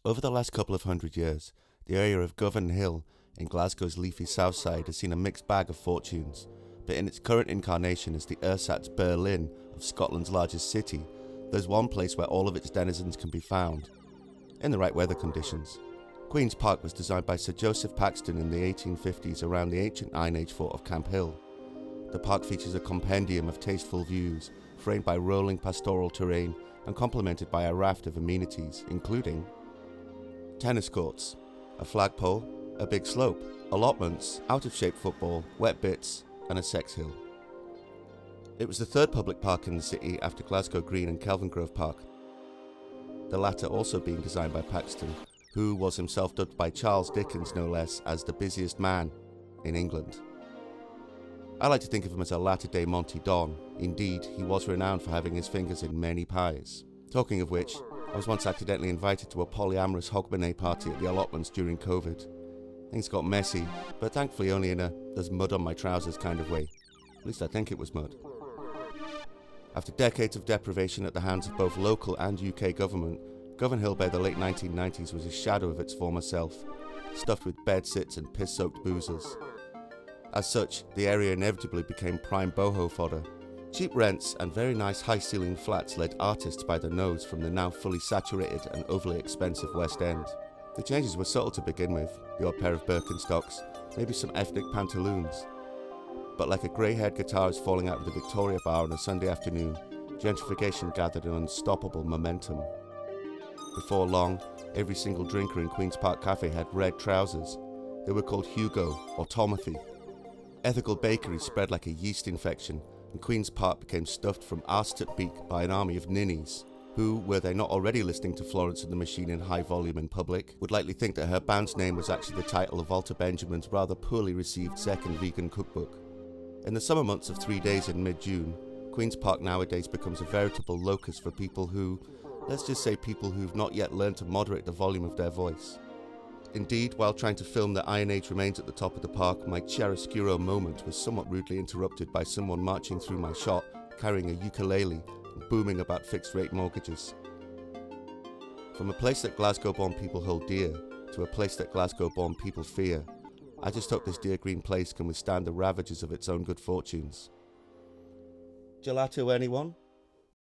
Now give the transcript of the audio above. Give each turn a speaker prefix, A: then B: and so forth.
A: Over the last couple of hundred years, the area of Govan Hill in Glasgow's leafy south side has seen a mixed bag of fortunes, but in its current incarnation as the ersatz Berlin of Scotland's largest city, there's one place where all of its denizens can be found, in the right weather conditions. Queen's Park was designed by Sir Joseph Paxton in the 1850s around the ancient Iron Age fort of Camp Hill. The park features a compendium of tasteful views, framed by rolling pastoral terrain and complemented by a raft of amenities, including tennis courts, a flagpole, a big slope, allotments, out-of-shape football, wet bits, and a sex hill. It was the third public park in the city after Glasgow Green and Kelvingrove Park, the latter also being designed by Paxton, who was himself dubbed by Charles Dickens no less as the busiest man in England. I like to think of him as a latter-day Monty Don. Indeed, he was renowned for having his fingers in many pies. Talking of which, I was once accidentally invited to a polyamorous hogmanay party at the allotments during COVID. Things got messy, but thankfully only in a "there's mud on my trousers" kind of way. At least I think it was mud. After decades of deprivation at the hands of both local and UK government, Govan Hill by the late 1990s was a shadow of its former self, stuffed with bed-sits and piss-soaked boozers. As such, the area inevitably became prime boho fodder. Cheap rents and very nice high-ceilinged flats led artists by the nose from the now fully saturated and overly expensive West End. The changes were subtle to begin with, the odd pair of Birkenstocks, maybe some ethnic pantaloons. But like a grey-haired guitarist falling out of the Victoria bar on a Sunday afternoon, gentrification gathered an unstoppable momentum. Before long, every single drinker in Queen's Park Cafe had red trousers. They were called Hugo or Tomothy. Ethical bakery spread like a yeast infection, and Queen's Park became stuffed from arse to beak by an army of ninnies, who, were they not already listening to Florence and the Machine in high volume in public, would likely think that her band's name was actually the title of Walter Benjamin's rather poorly received second vegan cookbook. In the summer months of 3 days in mid-June, Queen's Park nowadays becomes a veritable locus for people who, let's just say people who've not yet learned to moderate the volume of their voice. Indeed, while trying to film the Iron Age remains at the top of the park, my chiaroscuro moment was somewhat rudely interrupted by someone marching through my shop, carrying a ukulele and booming about fixed-rate mortgages. From a place that Glasgow-born people hold dear, to a place that Glasgow-born people fear, I just hope this dear green place can withstand the ravages of its own good fortunes. Gelato, anyone?